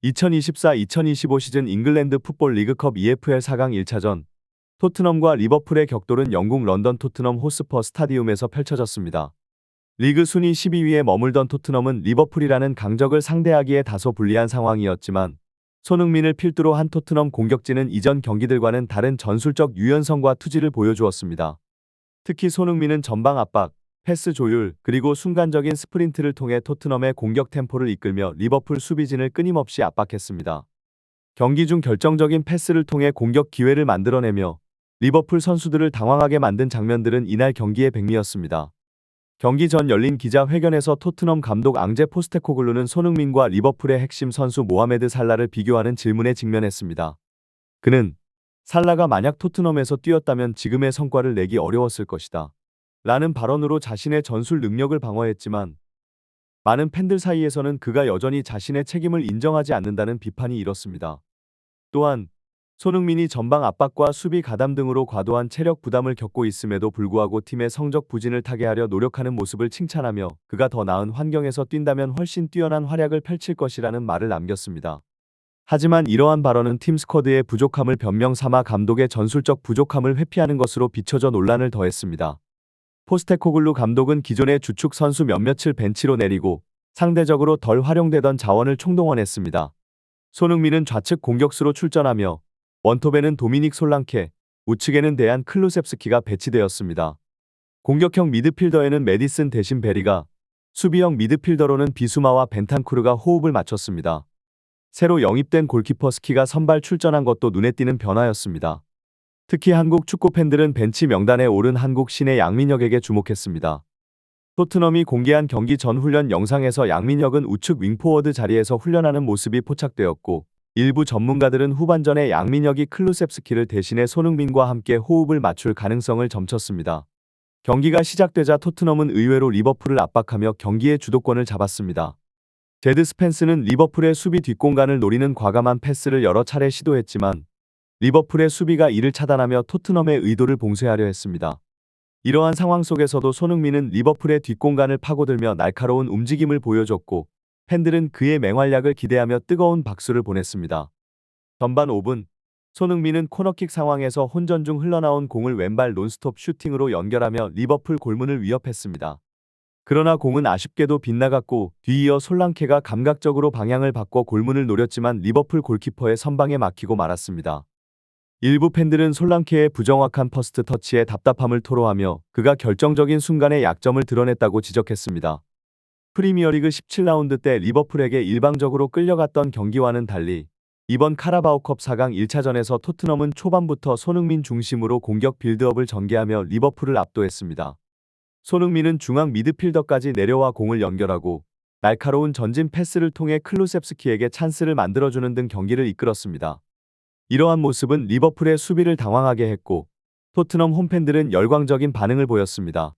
2024-2025 시즌 잉글랜드 풋볼 리그컵 EFL 4강 1차전 토트넘과 리버풀의 격돌은 영국 런던 토트넘 호스퍼 스타디움에서 펼쳐졌습니다. 리그 순위 12위에 머물던 토트넘은 리버풀이라는 강적을 상대하기에 다소 불리한 상황이었지만 손흥민을 필두로 한 토트넘 공격진은 이전 경기들과는 다른 전술적 유연성과 투지를 보여주었습니다. 특히 손흥민은 전방 압박, 패스 조율, 그리고 순간적인 스프린트를 통해 토트넘의 공격 템포를 이끌며 리버풀 수비진을 끊임없이 압박했습니다. 경기 중 결정적인 패스를 통해 공격 기회를 만들어내며 리버풀 선수들을 당황하게 만든 장면들은 이날 경기의 백미였습니다. 경기 전 열린 기자회견에서 토트넘 감독 앙제 포스테코글루는 손흥민과 리버풀의 핵심 선수 모하메드 살라를 비교하는 질문에 직면했습니다. 그는 살라가 만약 토트넘에서 뛰었다면 지금의 성과를 내기 어려웠을 것이다 라는 발언으로 자신의 전술 능력을 방어했지만 많은 팬들 사이에서는 그가 여전히 자신의 책임을 인정하지 않는다는 비판이 일었습니다. 또한 손흥민이 전방 압박과 수비 가담 등으로 과도한 체력 부담을 겪고 있음에도 불구하고 팀의 성적 부진을 타개하려 노력하는 모습을 칭찬하며 그가 더 나은 환경에서 뛴다면 훨씬 뛰어난 활약을 펼칠 것이라는 말을 남겼습니다. 하지만 이러한 발언은 팀 스쿼드의 부족함을 변명 삼아 감독의 전술적 부족함을 회피하는 것으로 비춰져 논란을 더했습니다. 포스테코글루 감독은 기존의 주축 선수 몇몇을 벤치로 내리고 상대적으로 덜 활용되던 자원을 총동원했습니다. 손흥민은 좌측 공격수로 출전하며 원톱에는 도미닉 솔랑케, 우측에는 데안 클루셉스키가 배치되었습니다. 공격형 미드필더에는 메디슨 대신 베리가, 수비형 미드필더로는 비수마와 벤탄쿠르가 호흡을 맞췄습니다. 새로 영입된 골키퍼 스키가 선발 출전한 것도 눈에 띄는 변화였습니다. 특히 한국 축구 팬들은 벤치 명단에 오른 한국 신의 양민혁에게 주목했습니다. 토트넘이 공개한 경기 전 훈련 영상에서 양민혁은 우측 윙포워드 자리에서 훈련하는 모습이 포착되었고 일부 전문가들은 후반전에 양민혁이 클루셉스키를 대신해 손흥민과 함께 호흡을 맞출 가능성을 점쳤습니다. 경기가 시작되자 토트넘은 의외로 리버풀을 압박하며 경기의 주도권을 잡았습니다. 제드 스펜스는 리버풀의 수비 뒷공간을 노리는 과감한 패스를 여러 차례 시도했지만 리버풀의 수비가 이를 차단하며 토트넘의 의도를 봉쇄하려 했습니다. 이러한 상황 속에서도 손흥민은 리버풀의 뒷공간을 파고들며 날카로운 움직임을 보여줬고 팬들은 그의 맹활약을 기대하며 뜨거운 박수를 보냈습니다. 전반 5분, 손흥민은 코너킥 상황에서 혼전 중 흘러나온 공을 왼발 논스톱 슈팅으로 연결하며 리버풀 골문을 위협했습니다. 그러나 공은 아쉽게도 빗나갔고 뒤이어 솔랑케가 감각적으로 방향을 바꿔 골문을 노렸지만 리버풀 골키퍼의 선방에 막히고 말았습니다. 일부 팬들은 솔랑케의 부정확한 퍼스트 터치에 답답함을 토로하며 그가 결정적인 순간에 약점을 드러냈다고 지적했습니다. 프리미어리그 17라운드 때 리버풀에게 일방적으로 끌려갔던 경기와는 달리 이번 카라바오컵 4강 1차전에서 토트넘은 초반부터 손흥민 중심으로 공격 빌드업을 전개하며 리버풀을 압도했습니다. 손흥민은 중앙 미드필더까지 내려와 공을 연결하고 날카로운 전진 패스를 통해 클루셉스키에게 찬스를 만들어주는 등 경기를 이끌었습니다. 이러한 모습은 리버풀의 수비를 당황하게 했고 토트넘 홈팬들은 열광적인 반응을 보였습니다.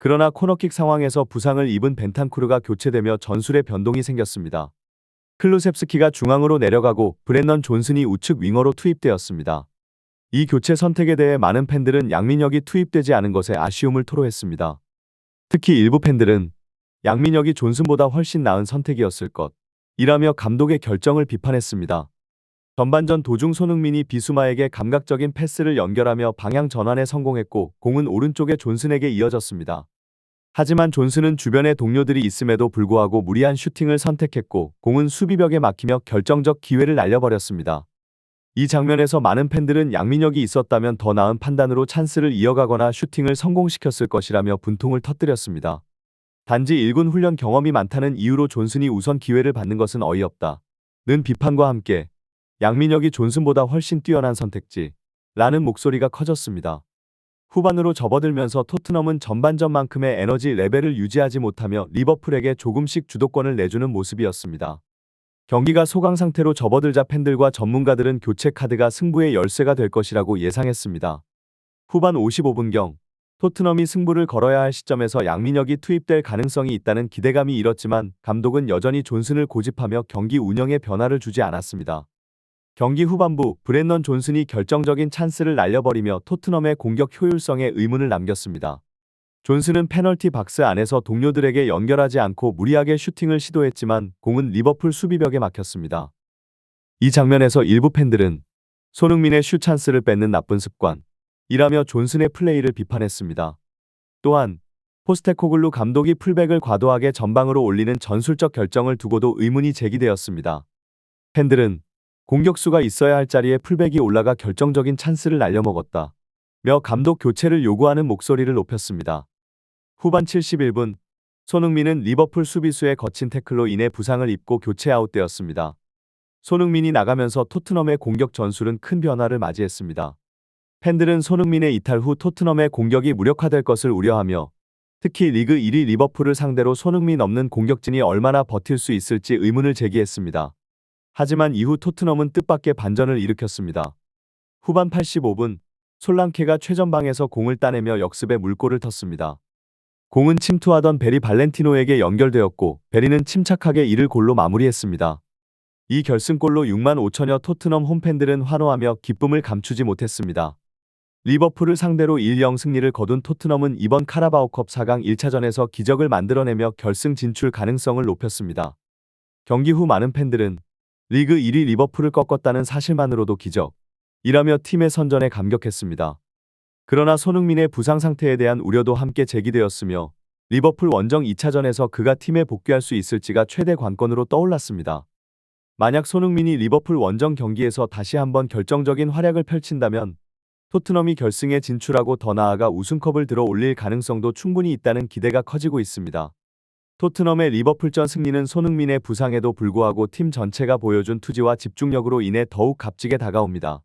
그러나 코너킥 상황에서 부상을 입은 벤탄쿠르가 교체되며 전술의 변동이 생겼습니다. 클루셉스키가 중앙으로 내려가고 브렌넌 존슨이 우측 윙어로 투입되었습니다. 이 교체 선택에 대해 많은 팬들은 양민혁이 투입되지 않은 것에 아쉬움을 토로했습니다. 특히 일부 팬들은 양민혁이 존슨보다 훨씬 나은 선택이었을 것이라며 감독의 결정을 비판했습니다. 전반전 도중 손흥민이 비수마에게 감각적인 패스를 연결하며 방향 전환에 성공했고 공은 오른쪽에 존슨에게 이어졌습니다. 하지만 존슨은 주변에 동료들이 있음에도 불구하고 무리한 슈팅을 선택했고 공은 수비벽에 막히며 결정적 기회를 날려버렸습니다. 이 장면에서 많은 팬들은 양민혁이 있었다면 더 나은 판단으로 찬스를 이어가거나 슈팅을 성공시켰을 것이라며 분통을 터뜨렸습니다. 단지 1군 훈련 경험이 많다는 이유로 존슨이 우선 기회를 받는 것은 어이없다 는 비판과 함께 양민혁이 존슨보다 훨씬 뛰어난 선택지 라는 목소리가 커졌습니다. 후반으로 접어들면서 토트넘은 전반전만큼의 에너지 레벨을 유지하지 못하며 리버풀에게 조금씩 주도권을 내주는 모습이었습니다. 경기가 소강 상태로 접어들자 팬들과 전문가들은 교체 카드가 승부의 열쇠가 될 것이라고 예상했습니다. 후반 55분경 토트넘이 승부를 걸어야 할 시점에서 양민혁이 투입될 가능성이 있다는 기대감이 일었지만 감독은 여전히 존슨을 고집하며 경기 운영에 변화를 주지 않았습니다. 경기 후반부 브렌넌 존슨이 결정적인 찬스를 날려버리며 토트넘의 공격 효율성에 의문을 남겼습니다. 존슨은 페널티 박스 안에서 동료들에게 연결하지 않고 무리하게 슈팅을 시도했지만 공은 리버풀 수비벽에 막혔습니다. 이 장면에서 일부 팬들은 손흥민의 슛 찬스를 뺏는 나쁜 습관이라며 존슨의 플레이를 비판했습니다. 또한 포스테코글루 감독이 풀백을 과도하게 전방으로 올리는 전술적 결정을 두고도 의문이 제기되었습니다. 팬들은 공격수가 있어야 할 자리에 풀백이 올라가 결정적인 찬스를 날려먹었다 며 감독 교체를 요구하는 목소리를 높였습니다. 후반 71분 손흥민은 리버풀 수비수의 거친 태클로 인해 부상을 입고 교체 아웃되었습니다. 손흥민이 나가면서 토트넘의 공격 전술은 큰 변화를 맞이했습니다. 팬들은 손흥민의 이탈 후 토트넘의 공격이 무력화될 것을 우려하며 특히 리그 1위 리버풀을 상대로 손흥민 없는 공격진이 얼마나 버틸 수 있을지 의문을 제기했습니다. 하지만 이후 토트넘은 뜻밖의 반전을 일으켰습니다. 후반 85분 솔랑케가 최전방에서 공을 따내며 역습에 물꼬를 텄습니다. 공은 침투하던 베리 발렌티노에게 연결되었고 베리는 침착하게 이를 골로 마무리했습니다. 이 결승골로 6만 5천여 토트넘 홈팬들은 환호하며 기쁨을 감추지 못했습니다. 리버풀을 상대로 1-0 승리를 거둔 토트넘은 이번 카라바오컵 4강 1차전에서 기적을 만들어내며 결승 진출 가능성을 높였습니다. 경기 후 많은 팬들은 리그 1위 리버풀을 꺾었다는 사실만으로도 기적이라며 팀의 선전에 감격했습니다. 그러나 손흥민의 부상 상태에 대한 우려도 함께 제기되었으며 리버풀 원정 2차전에서 그가 팀에 복귀할 수 있을지가 최대 관건으로 떠올랐습니다. 만약 손흥민이 리버풀 원정 경기에서 다시 한번 결정적인 활약을 펼친다면 토트넘이 결승에 진출하고 더 나아가 우승컵을 들어 올릴 가능성도 충분히 있다는 기대가 커지고 있습니다. 토트넘의 리버풀전 승리는 손흥민의 부상에도 불구하고 팀 전체가 보여준 투지와 집중력으로 인해 더욱 값지게 다가옵니다.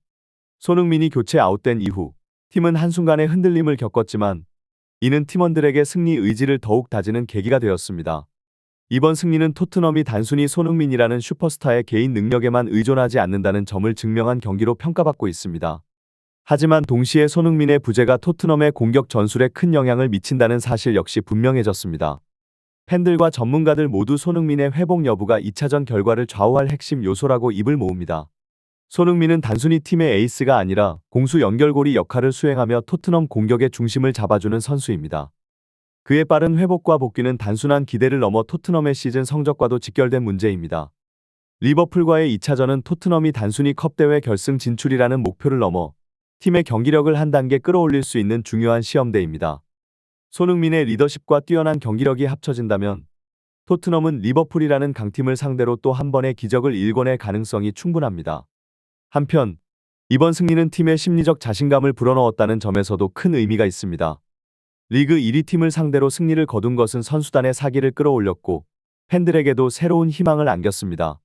손흥민이 교체 아웃된 이후 팀은 한순간의 흔들림을 겪었지만 이는 팀원들에게 승리 의지를 더욱 다지는 계기가 되었습니다. 이번 승리는 토트넘이 단순히 손흥민이라는 슈퍼스타의 개인 능력에만 의존하지 않는다는 점을 증명한 경기로 평가받고 있습니다. 하지만 동시에 손흥민의 부재가 토트넘의 공격 전술에 큰 영향을 미친다는 사실 역시 분명해졌습니다. 팬들과 전문가들 모두 손흥민의 회복 여부가 2차전 결과를 좌우할 핵심 요소라고 입을 모읍니다. 손흥민은 단순히 팀의 에이스가 아니라 공수 연결고리 역할을 수행하며 토트넘 공격의 중심을 잡아주는 선수입니다. 그의 빠른 회복과 복귀는 단순한 기대를 넘어 토트넘의 시즌 성적과도 직결된 문제입니다. 리버풀과의 2차전은 토트넘이 단순히 컵대회 결승 진출이라는 목표를 넘어 팀의 경기력을 한 단계 끌어올릴 수 있는 중요한 시험대입니다. 손흥민의 리더십과 뛰어난 경기력이 합쳐진다면 토트넘은 리버풀이라는 강팀을 상대로 또 한 번의 기적을 일궈낼 가능성이 충분합니다. 한편 이번 승리는 팀의 심리적 자신감을 불어넣었다는 점에서도 큰 의미가 있습니다. 리그 1위 팀을 상대로 승리를 거둔 것은 선수단의 사기를 끌어올렸고 팬들에게도 새로운 희망을 안겼습니다.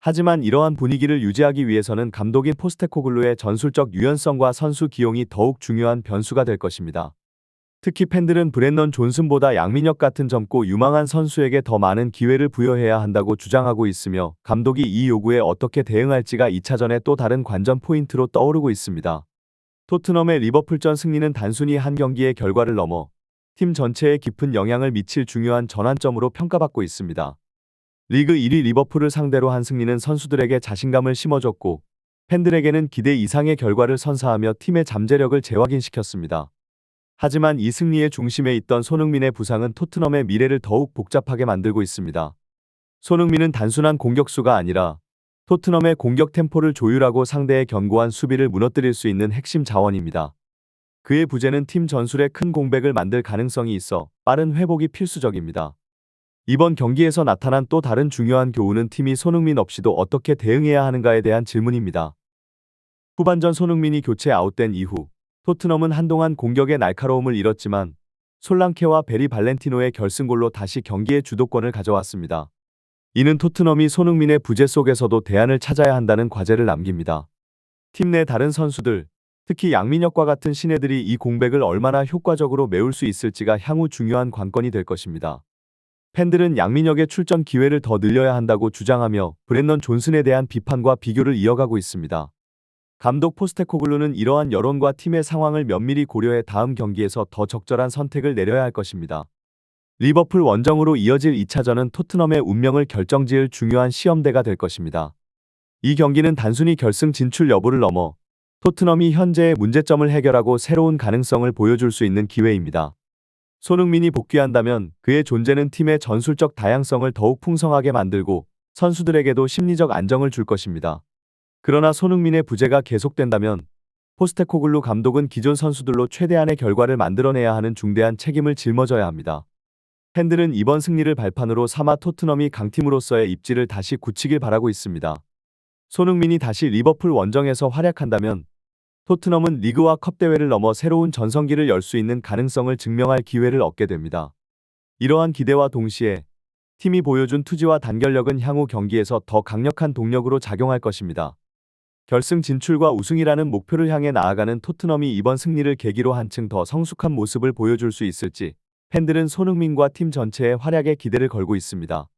하지만 이러한 분위기를 유지하기 위해서는 감독인 포스테코글루의 전술적 유연성과 선수 기용이 더욱 중요한 변수가 될 것입니다. 특히 팬들은 브렌넌 존슨보다 양민혁 같은 젊고 유망한 선수에게 더 많은 기회를 부여해야 한다고 주장하고 있으며 감독이 이 요구에 어떻게 대응할지가 2차전의 또 다른 관전 포인트로 떠오르고 있습니다. 토트넘의 리버풀전 승리는 단순히 한 경기의 결과를 넘어 팀 전체에 깊은 영향을 미칠 중요한 전환점으로 평가받고 있습니다. 리그 1위 리버풀을 상대로 한 승리는 선수들에게 자신감을 심어줬고 팬들에게는 기대 이상의 결과를 선사하며 팀의 잠재력을 재확인시켰습니다. 하지만 이 승리의 중심에 있던 손흥민의 부상은 토트넘의 미래를 더욱 복잡하게 만들고 있습니다. 손흥민은 단순한 공격수가 아니라 토트넘의 공격 템포를 조율하고 상대의 견고한 수비를 무너뜨릴 수 있는 핵심 자원입니다. 그의 부재는 팀 전술에 큰 공백을 만들 가능성이 있어 빠른 회복이 필수적입니다. 이번 경기에서 나타난 또 다른 중요한 교훈은 팀이 손흥민 없이도 어떻게 대응해야 하는가에 대한 질문입니다. 후반전 손흥민이 교체 아웃된 이후 토트넘은 한동안 공격의 날카로움을 잃었지만 솔랑케와 베리 발렌티노의 결승골로 다시 경기의 주도권을 가져왔습니다. 이는 토트넘이 손흥민의 부재 속에서도 대안을 찾아야 한다는 과제를 남깁니다. 팀 내 다른 선수들, 특히 양민혁과 같은 신예들이 이 공백을 얼마나 효과적으로 메울 수 있을지가 향후 중요한 관건이 될 것입니다. 팬들은 양민혁의 출전 기회를 더 늘려야 한다고 주장하며 브렌넌 존슨에 대한 비판과 비교를 이어가고 있습니다. 감독 포스테코글루는 이러한 여론과 팀의 상황을 면밀히 고려해 다음 경기에서 더 적절한 선택을 내려야 할 것입니다. 리버풀 원정으로 이어질 2차전은 토트넘의 운명을 결정지을 중요한 시험대가 될 것입니다. 이 경기는 단순히 결승 진출 여부를 넘어 토트넘이 현재의 문제점을 해결하고 새로운 가능성을 보여줄 수 있는 기회입니다. 손흥민이 복귀한다면 그의 존재는 팀의 전술적 다양성을 더욱 풍성하게 만들고 선수들에게도 심리적 안정을 줄 것입니다. 그러나 손흥민의 부재가 계속된다면 포스테코글루 감독은 기존 선수들로 최대한의 결과를 만들어내야 하는 중대한 책임을 짊어져야 합니다. 팬들은 이번 승리를 발판으로 삼아 토트넘이 강팀으로서의 입지를 다시 굳히길 바라고 있습니다. 손흥민이 다시 리버풀 원정에서 활약한다면 토트넘은 리그와 컵 대회를 넘어 새로운 전성기를 열 수 있는 가능성을 증명할 기회를 얻게 됩니다. 이러한 기대와 동시에 팀이 보여준 투지와 단결력은 향후 경기에서 더 강력한 동력으로 작용할 것입니다. 결승 진출과 우승이라는 목표를 향해 나아가는 토트넘이 이번 승리를 계기로 한층 더 성숙한 모습을 보여줄 수 있을지 팬들은 손흥민과 팀 전체의 활약에 기대를 걸고 있습니다.